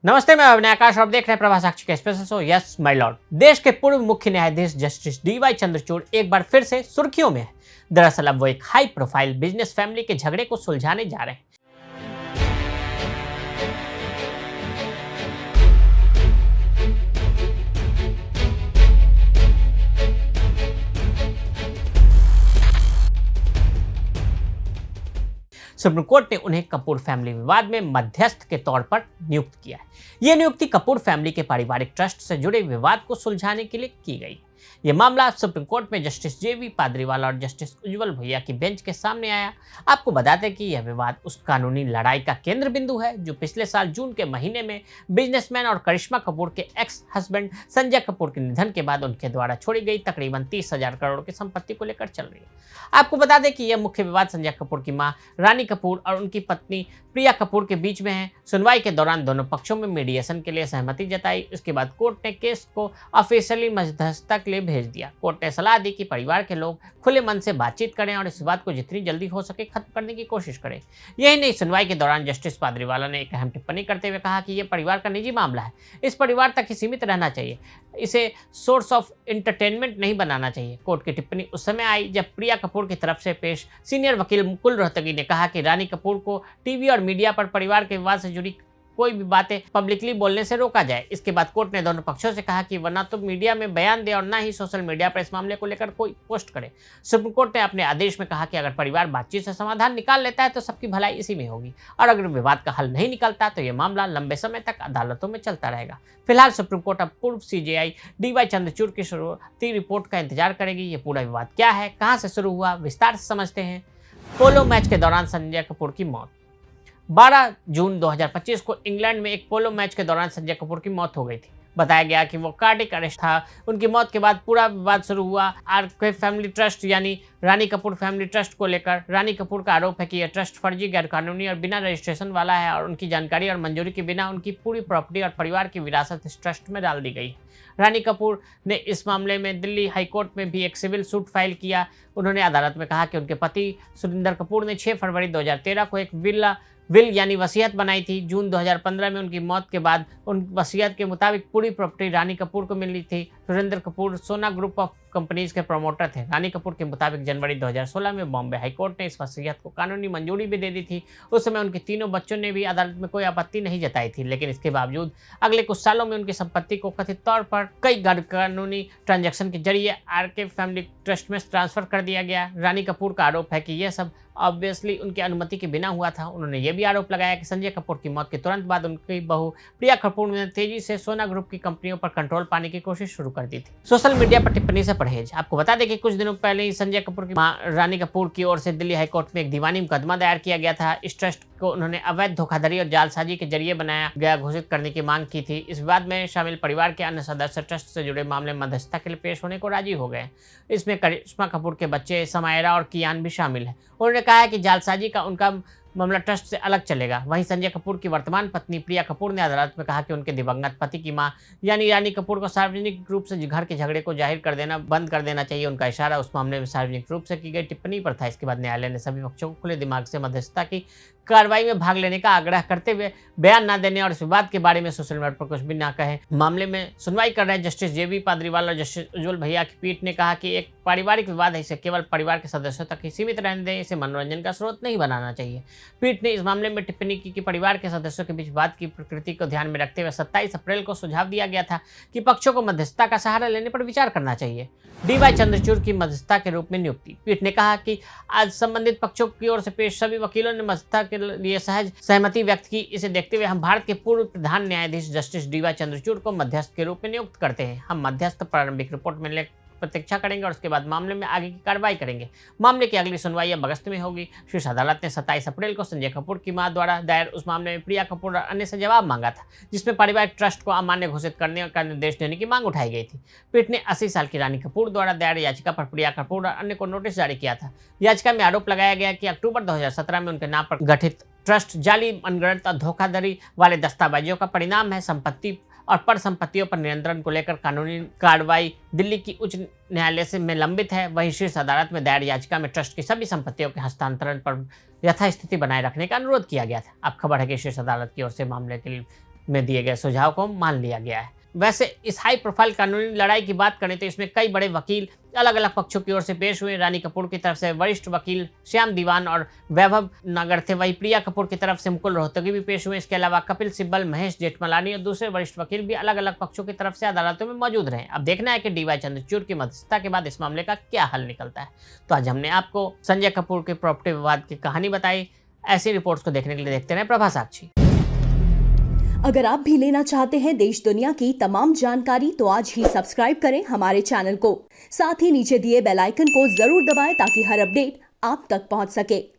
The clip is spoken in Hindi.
नमस्ते, मैं अभिनय आकाश और आप देख रहे हैं प्रभास साक्षी का special show yes my Lord. देश के पूर्व मुख्य न्यायाधीश जस्टिस डीवाई चंद्रचूड़ एक बार फिर से सुर्खियों में है। दरअसल अब वो एक हाई प्रोफाइल बिजनेस फैमिली के झगड़े को सुलझाने जा रहे हैं। सुप्रीम कोर्ट ने उन्हें कपूर फैमिली विवाद में मध्यस्थ के तौर पर नियुक्त किया है। यह नियुक्ति कपूर फैमिली के पारिवारिक ट्रस्ट से जुड़े विवाद को सुलझाने के लिए की गई। यह मामला सुप्रीम कोर्ट में जस्टिस जेवी पाद्रीवाला और जस्टिस उज्जवल भैया की बेंच के सामने आया। आपको बता दें कि यह विवाद उस कानूनी लड़ाई का केंद्र बिंदु है जो पिछले साल जून के महीने में बिजनेसमैन और करिश्मा कपूर के एक्स हस्बैंड संजय कपूर के निधन के बाद उनके द्वारा छोड़ी गई तकरीबन 30,000 करोड़ की संपत्ति को लेकर चल रही है। आपको बता दें कि यह मुख्य विवाद संजय कपूर की मां रानी कपूर और उनकी पत्नी प्रिया कपूर के बीच में है। सुनवाई के दौरान दोनों पक्षों में मीडिएशन के लिए सहमति जताई। इसके बाद कोर्ट ने केस को ऑफिशियली मध्यस्थता के लिए भेज दिया। कोर्ट ने सलाह दी कि परिवार के लोग खुले मन से बातचीत करें और इस बात को जितनी जल्दी हो सके खत्म करने की कोशिश करें। यही नहीं, सुनवाई के दौरान जस्टिस पाद्रीवाला ने एक अहम टिप्पणी करते हुए कहा कि यह परिवार का निजी मामला है, इस परिवार तक ही सीमित रहना चाहिए, इसे सोर्स ऑफ एंटरटेनमेंट नहीं बनाना चाहिए। कोर्ट की टिप्पणी उस समय आई जब प्रिया कपूर की तरफ से पेश सीनियर वकील मुकुल रोहतगी ने कहा कि रानी कपूर को टीवी और मीडिया पर परिवार के विवाद से जुड़ी कोई भी बातें पब्लिकली बोलने से रोका जाए। इसके बाद कोर्ट ने दोनों पक्षों से कहा कि वह न तो मीडिया में बयान दे और न ही सोशल मीडिया पर इस मामले को लेकर कोई पोस्ट करे। सुप्रीम कोर्ट ने अपने आदेश में कहा कि अगर परिवार बातचीत से समाधान निकाल लेता है तो सबकी भलाई इसी में होगी, और अगर विवाद का हल नहीं निकलता तो यह मामला लंबे समय तक अदालतों में चलता रहेगा। फिलहाल सुप्रीम कोर्ट अब पूर्व सीजेआई डीवाई चंद्रचूड़ की शुरुआती रिपोर्ट का इंतजार करेगी। ये पूरा विवाद क्या है, कहां से शुरू हुआ, विस्तार से समझते हैं। पोलो मैच के दौरान संजय कपूर की मौत। 12 जून 2025 को इंग्लैंड में एक पोलो मैच के दौरान संजय कपूर की मौत हो गई थी। बताया गया कि वो कार्डिक अरेस्ट था। उनकी मौत के बाद पूरा विवाद शुरू हुआ आरके फैमिली ट्रस्ट यानी रानी कपूर फैमिली ट्रस्ट को लेकर। रानी कपूर का आरोप है कि यह ट्रस्ट फर्जी, गैरकानूनी और बिना रजिस्ट्रेशन वाला है और उनकी जानकारी और मंजूरी के बिना उनकी पूरी प्रॉपर्टी और परिवार की विरासत इस ट्रस्ट में डाल दी गई। रानी कपूर ने इस मामले में दिल्ली हाईकोर्ट में भी एक सिविल सूट फाइल किया। उन्होंने अदालत में कहा कि उनके पति सुरिंदर कपूर ने 6 फरवरी 2013 को एक विल यानी वसीयत बनाई थी। जून 2015 में उनकी मौत के बाद उन वसीयत के मुताबिक पूरी प्रॉपर्टी रानी कपूर को मिलनी थी। सुरेंद्र कपूर सोना ग्रुप ऑफ कंपनीज के प्रमोटर थे। रानी कपूर के मुताबिक जनवरी 2016 में बॉम्बे हाईकोर्ट ने इस वसीयत को कानूनी मंजूरी भी दे दी थी। उस समय उनके तीनों बच्चों ने भी अदालत में कोई आपत्ति नहीं जताई थी, लेकिन इसके बावजूद अगले कुछ सालों में उनकी संपत्ति को कथित तौर पर कई गैरकानूनी ट्रांजैक्शन के जरिए आरके फैमिली ट्रस्ट में ट्रांसफर कर दिया गया। रानी कपूर का आरोप है कि यह सब ऑब्वियसली उनकी अनुमति के बिना हुआ था। उन्होंने यह भी आरोप लगाया कि संजय कपूर की मौत के तुरंत बाद उनकी बहू प्रिया कपूर ने तेजी से सोना ग्रुप की कंपनियों पर कंट्रोल पाने की कोशिश शुरू कर दी थी। सोशल मीडिया पर टिप्पणी से परहेज। आपको बता दें कि कुछ दिनों पहले ही संजय कपूर की मां रानी कपूर की ओर से दिल्ली हाईकोर्ट में एक दीवानी मुकदमा दायर किया गया था। इस ट्रस्ट को उन्होंने अवैध धोखाधड़ी और जालसाजी के जरिए बनाया गया घोषित करने की मांग की थी। इस विवाद में शामिल परिवार के अन्य सदस्य ट्रस्ट से जुड़े मामले में मध्यस्थता के लिए पेश होने को राजी हो गए। इसमें करिश्मा कपूर के बच्चे समायरा और कियान भी शामिल है। उन्होंने कहा है कि जालसाजी का उनका मामला ट्रस्ट से अलग चलेगा। वहीं संजय कपूर की वर्तमान पत्नी प्रिया कपूर ने अदालत में कहा कि उनके दिवंगत पति की मां यानी रानी कपूर को सार्वजनिक रूप से घर के झगड़े को जाहिर कर देना बंद कर देना चाहिए। उनका इशारा उस मामले में सार्वजनिक रूप से की गई टिप्पणी पर था। इसके बाद न्यायालय ने सभी पक्षों को खुले दिमाग से मध्यस्थता की कार्रवाई में भाग लेने का आग्रह करते हुए बयान न देने और इस विवाद के बारे में सोशल मीडिया पर कुछ भी न कहे। मामले में सुनवाई कर रहे जस्टिस जेवी पाद्रीवाला और जस्टिस उज्जवल भैया की पीठ ने कहा कि एक पारिवारिक विवाद है, इसे केवल परिवार के सदस्यों तक ही सीमित रहने दें, इसे मनोरंजन का स्रोत नहीं बनाना चाहिए। पीठ ने इस मामले में टिप्पणी की कि परिवार के सदस्यों के बीच वाद की प्रकृति को ध्यान में रखते हुए 27 अप्रैल को सुझाव दिया गया था कि पक्षों को मध्यस्थता का सहारा लेने पर विचार करना चाहिए। डीवाई चंद्रचूड़ की मध्यस्थता के रूप में नियुक्ति। पीठ ने कहा कि आज संबंधित पक्षों की ओर से पेश सभी वकीलों ने मध्यस्थता के लिए सहज सहमति व्यक्त की। इसे देखते हुए हम भारत के पूर्व प्रधान न्यायाधीश जस्टिस डीवाई चंद्रचूड़ को मध्यस्थ के रूप में नियुक्त करते हैं। हम मध्यस्थ प्रारंभिक रिपोर्ट मिलने प्रतीक्षा करेंगे और उसके बाद मामले में आगे की कार्रवाई करेंगे। मामले की अगली सुनवाई अब अगस्त में होगी। शीर्ष अदालत ने 27 अप्रैल को संजय कपूर की मां द्वारा दायर उस मामले में प्रिया कपूर और अन्य से जवाब मांगा था, जिसमें पारिवारिक ट्रस्ट को अमान्य घोषित करने का निर्देश देने की मांग उठाई गई थी। पीठ ने 80 साल की रानी कपूर द्वारा दायर याचिका पर प्रिया कपूर और अन्य को नोटिस जारी किया था। याचिका में आरोप लगाया गया कि अक्टूबर 2017 में उनके नाम पर गठित ट्रस्ट जाली, अनगढ़ंत और धोखाधड़ी वाले दस्तावेजों का परिणाम है। संपत्ति और पर संपत्तियों पर नियंत्रण को लेकर कानूनी कार्रवाई दिल्ली की उच्च न्यायालय से में लंबित है। वहीं शीर्ष अदालत में दायर याचिका में ट्रस्ट की सभी संपत्तियों के हस्तांतरण पर यथास्थिति बनाए रखने का अनुरोध किया गया था। अब खबर है कि शीर्ष अदालत की ओर से मामले के में दिए गए सुझाव को मान लिया गया है। वैसे इस हाई प्रोफाइल कानूनी लड़ाई की बात करें तो इसमें कई बड़े वकील अलग अलग पक्षों की ओर से पेश हुए। रानी कपूर की तरफ से वरिष्ठ वकील श्याम दीवान और वैभव नागर थे, वहीं प्रिया कपूर की तरफ से मुकुल रोहतगी भी पेश हुए। इसके अलावा कपिल सिब्बल, महेश जेठमलानी और दूसरे वरिष्ठ वकील भी अलग अलग पक्षों की तरफ से अदालतों में मौजूद रहे। अब देखना है कि डीवाई चंद्रचूड़ की मध्यस्थता के बाद इस मामले का क्या हल निकलता है। तो आज हमने आपको संजय कपूर के प्रॉपर्टी विवाद की कहानी बताई। ऐसी रिपोर्ट्स को देखने के लिए देखते रहे प्रभा साक्षी। अगर आप भी लेना चाहते हैं देश दुनिया की तमाम जानकारी तो आज ही सब्सक्राइब करें हमारे चैनल को। साथ ही नीचे दिए बेल आइकन को जरूर दबाएं ताकि हर अपडेट आप तक पहुंच सके।